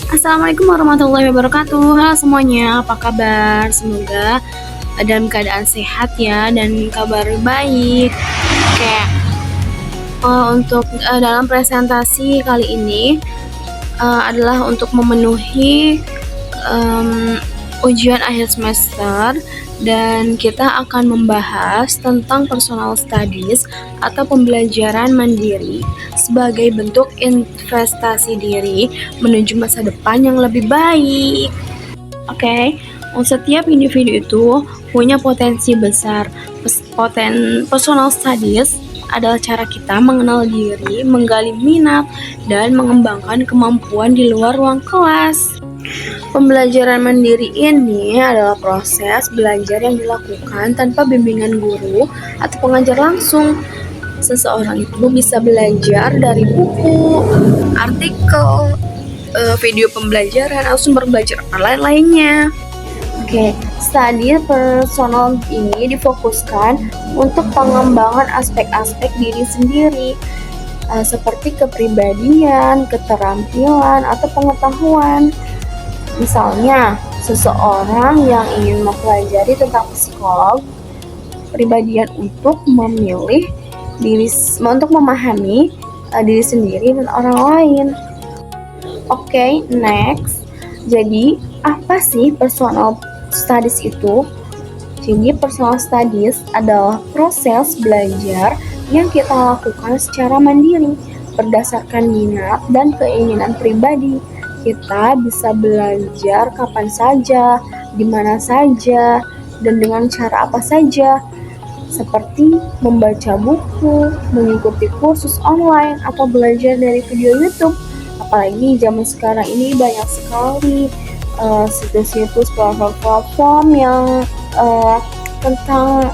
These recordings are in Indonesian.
Assalamualaikum warahmatullahi wabarakatuh. Halo semuanya, apa kabar? Semoga dalam keadaan sehat ya dan kabar baik. Oke, untuk dalam presentasi kali ini adalah untuk memenuhi ujian akhir semester, dan kita akan membahas tentang personal studies atau pembelajaran mandiri sebagai bentuk investasi diri menuju masa depan yang lebih baik. Oke, setiap individu itu punya potensi besar. Personal studies adalah cara kita mengenal diri, menggali minat, dan mengembangkan kemampuan di luar ruang kelas. Pembelajaran mandiri ini adalah proses belajar yang dilakukan tanpa bimbingan guru atau pengajar langsung. Seseorang itu bisa belajar dari buku, artikel, video pembelajaran, atau sumber belajar online lainnya. Oke, studi personal ini difokuskan untuk pengembangan aspek-aspek diri sendiri, seperti kepribadian, keterampilan, atau pengetahuan. Misalnya, seseorang yang ingin mempelajari tentang psikolog, kepribadian untuk memahami diri sendiri dan orang lain. Oke, next. Jadi, apa sih personal studies itu? Jadi, personal studies adalah proses belajar yang kita lakukan secara mandiri, berdasarkan minat dan keinginan pribadi. Kita bisa belajar kapan saja, di mana saja, dan dengan cara apa saja, seperti membaca buku, mengikuti kursus online, atau belajar dari video YouTube. Apalagi zaman sekarang ini banyak sekali situs-situs, platform yang tentang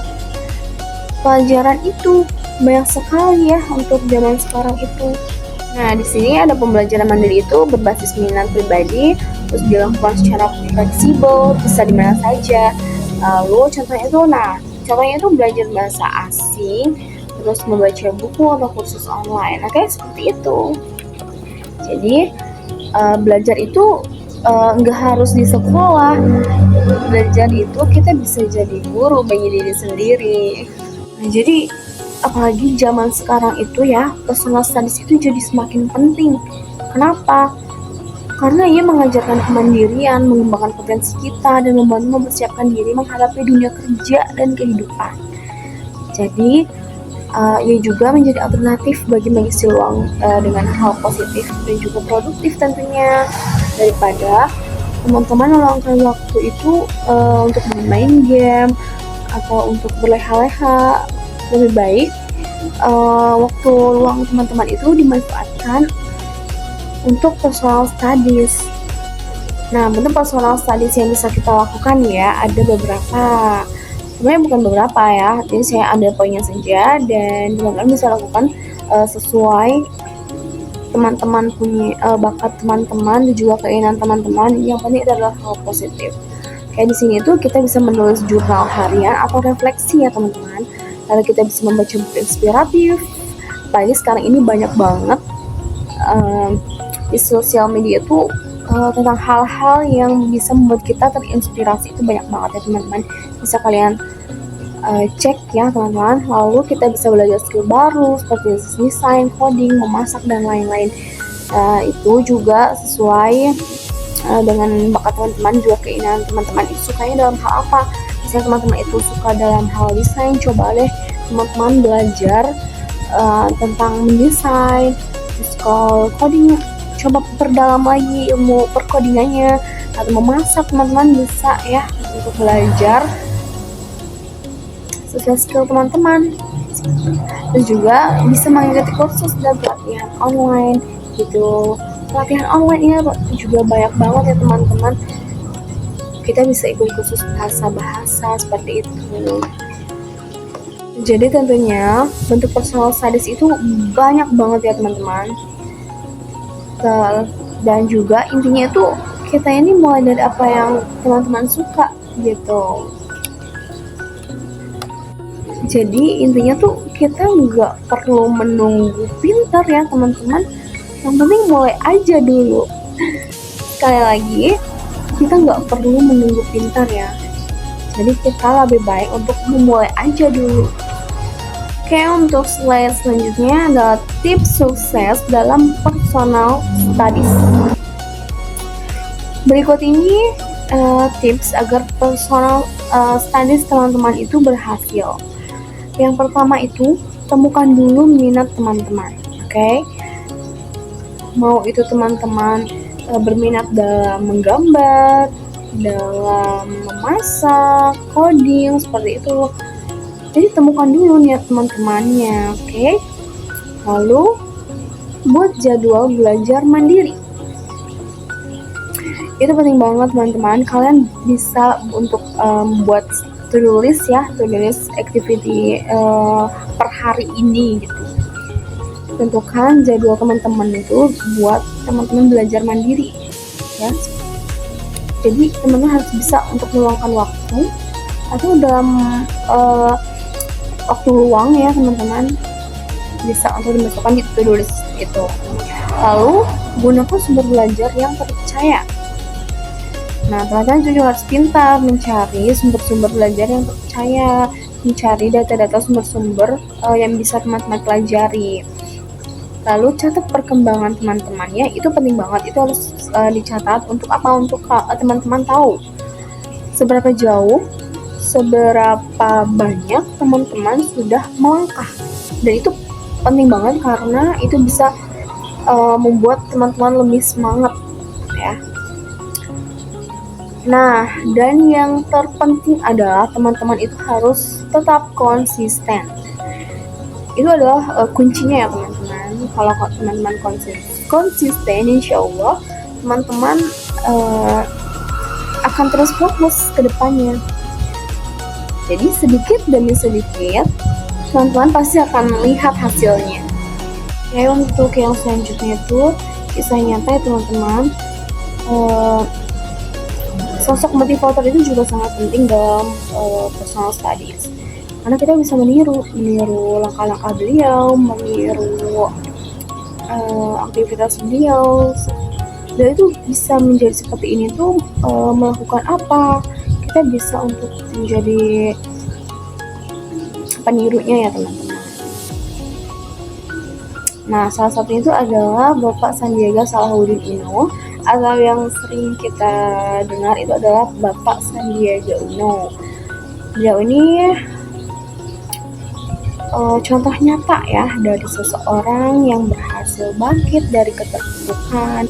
pelajaran itu, banyak sekali ya untuk zaman sekarang itu. Nah, di sini ada pembelajaran mandiri itu berbasis minat pribadi, terus dilakukan secara fleksibel, bisa di mana saja. Lalu contohnya itu belajar bahasa asing, terus membaca buku atau kursus online. Oke, seperti itu. Jadi belajar itu nggak harus di sekolah. Belajar itu kita bisa jadi guru bagi diri sendiri. Nah, jadi apalagi zaman sekarang itu ya, personal studies itu jadi semakin penting. Kenapa? Karena ia mengajarkan kemandirian, mengembangkan potensi kita, dan membantu mempersiapkan diri menghadapi dunia kerja dan kehidupan. Jadi, ia juga menjadi alternatif bagi mengisi ruang dengan hal positif dan juga produktif tentunya, daripada teman-teman meluangkan waktu itu untuk bermain game atau untuk berleha-leha. Lebih baik waktu luang teman-teman itu dimanfaatkan untuk personal studies. Nah, bentuk personal studies yang bisa kita lakukan ya, ada beberapa. Sebenarnya bukan beberapa ya, jadi saya ambil poinnya saja, dan teman-teman bisa lakukan sesuai teman-teman punya bakat teman-teman dan juga keinginan teman-teman. Yang penting adalah hal positif. Kayak di sini tuh kita bisa menulis jurnal harian atau refleksi ya teman-teman. Lalu kita bisa membaca buku inspiratif. Apalagi sekarang ini banyak banget di sosial media itu tentang hal-hal yang bisa membuat kita terinspirasi, itu banyak banget ya teman-teman. Bisa kalian cek ya teman-teman. Lalu kita bisa belajar skill baru seperti desain, coding, memasak, dan lain-lain. Itu juga sesuai dengan bakat teman-teman, juga keinginan teman-teman itu sukanya dalam hal apa. Misalnya teman-teman itu suka dalam hal desain, coba deh teman-teman belajar tentang mendesain. Kalau coding, coba perdalam lagi ilmu perkodingannya. Atau memasak, teman-teman bisa ya untuk belajar sesuai skill teman-teman. Dan juga bisa mengikuti kursus dan pelatihan online gitu. Pelatihan online ini juga banyak banget ya teman-teman. Kita bisa ikut kursus bahasa-bahasa seperti itu. Jadi tentunya bentuk personal studies itu banyak banget ya teman-teman. Dan juga intinya itu kita ini mulai dari apa yang teman-teman suka gitu. Jadi intinya tuh kita nggak perlu menunggu pintar ya teman-teman. Yang penting mulai aja dulu. sekali lagi, kita nggak perlu menunggu pintar ya. Jadi kita lebih baik untuk memulai aja dulu. Oke, untuk slide selanjutnya adalah tips sukses dalam personal studies. Berikut ini tips agar personal studies teman-teman itu berhasil. Yang pertama itu, temukan dulu minat teman-teman. Oke? Mau itu teman-teman berminat dalam menggambar, dalam memasak, coding, seperti itu. Jadi temukan dulu niat teman-temannya, oke? Lalu buat jadwal belajar mandiri. Itu penting banget teman-teman. Kalian bisa untuk buat to-do list ya, to-do list activity per hari ini gitu. Tentukan jadwal teman-teman itu buat teman-teman belajar mandiri ya. Jadi teman-teman harus bisa untuk meluangkan waktu atau dalam waktu luang ya teman-teman, bisa untuk dimasukkan di to-do list itu. Lalu gunakan sumber belajar yang terpercaya. Nah, teman-teman juga harus pintar mencari sumber-sumber belajar yang terpercaya, mencari data-data sumber-sumber yang bisa teman-teman pelajari. Lalu catat perkembangan teman-temannya, itu penting banget, itu harus dicatat. Untuk apa? Untuk teman-teman tahu seberapa jauh, seberapa banyak teman-teman sudah melangkah. Dan itu penting banget karena itu bisa membuat teman-teman lebih semangat ya. Nah, dan yang terpenting adalah teman-teman itu harus tetap konsisten. Itu adalah kuncinya ya teman-teman. Kalau teman-teman konsisten, insya Allah teman-teman akan terus fokus ke depannya. Jadi sedikit demi sedikit teman-teman pasti akan melihat hasilnya. Ya, untuk yang selanjutnya itu kisah nyata ya teman-teman. Sosok motivator itu juga sangat penting dalam personal studies. Karena kita bisa meniru langkah-langkah beliau, meniru aktivitas beliau. Dan itu bisa menjadi seperti ini tuh melakukan apa? Kita bisa untuk menjadi penirunya ya teman-teman. Nah, salah satunya itu adalah Bapak Sandiaga Salahuddin Uno, atau yang sering kita dengar itu adalah Bapak Sandiaga Uno. Beliau ini contoh nyata ya dari seseorang yang berhasil bangkit dari keterpurukan.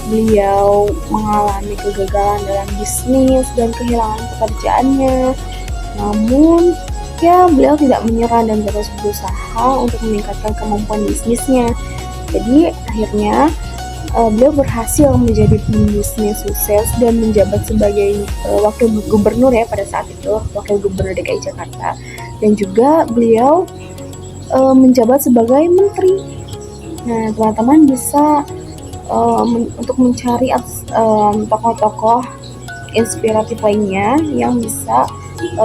Beliau mengalami kegagalan dalam bisnis dan kehilangan pekerjaannya. Namun ya beliau tidak menyerah dan terus berusaha untuk meningkatkan kemampuan bisnisnya. Jadi akhirnya beliau berhasil menjadi pembisnis sukses dan menjabat sebagai wakil gubernur ya pada saat itu, wakil gubernur DKI Jakarta. Dan juga beliau menjabat sebagai menteri. Nah, teman-teman bisa untuk mencari tokoh-tokoh inspiratif lainnya yang bisa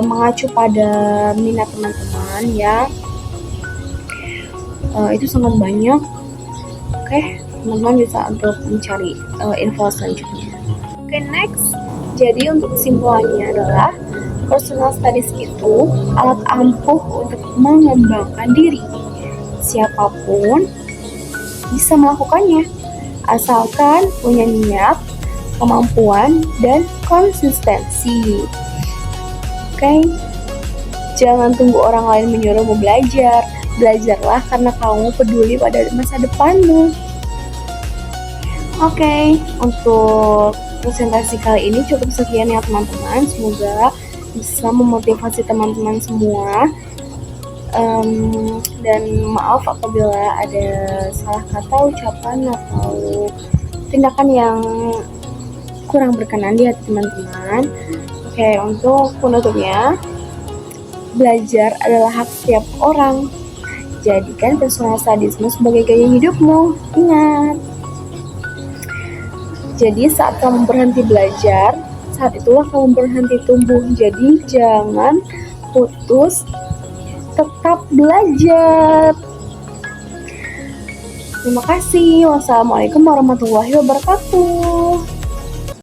mengacu pada minat teman-teman ya. Itu sangat banyak. Oke, teman-teman bisa untuk mencari info selanjutnya. Oke, next. Jadi untuk kesimpulannya adalah personal studies itu alat ampuh untuk mengembangkan diri. Siapapun bisa melakukannya, asalkan punya niat, kemampuan, dan konsistensi. Oke, jangan tunggu orang lain menyuruhmu belajar. Belajarlah karena kamu peduli pada masa depanmu. Oke, untuk presentasi kali ini cukup sekian ya teman-teman. Semoga bisa memotivasi teman-teman semua. Dan maaf apabila ada salah kata, ucapan, atau tindakan yang kurang berkenan di hati teman-teman. Oke, untuk penutupnya, belajar adalah hak setiap orang. Jadikan personal studiesmu sebagai gaya hidupmu. Ingat. Jadi saat kamu berhenti belajar, saat itulah kamu berhenti tumbuh. Jadi jangan putus, tetap belajar. Terima kasih. Wassalamualaikum warahmatullahi wabarakatuh.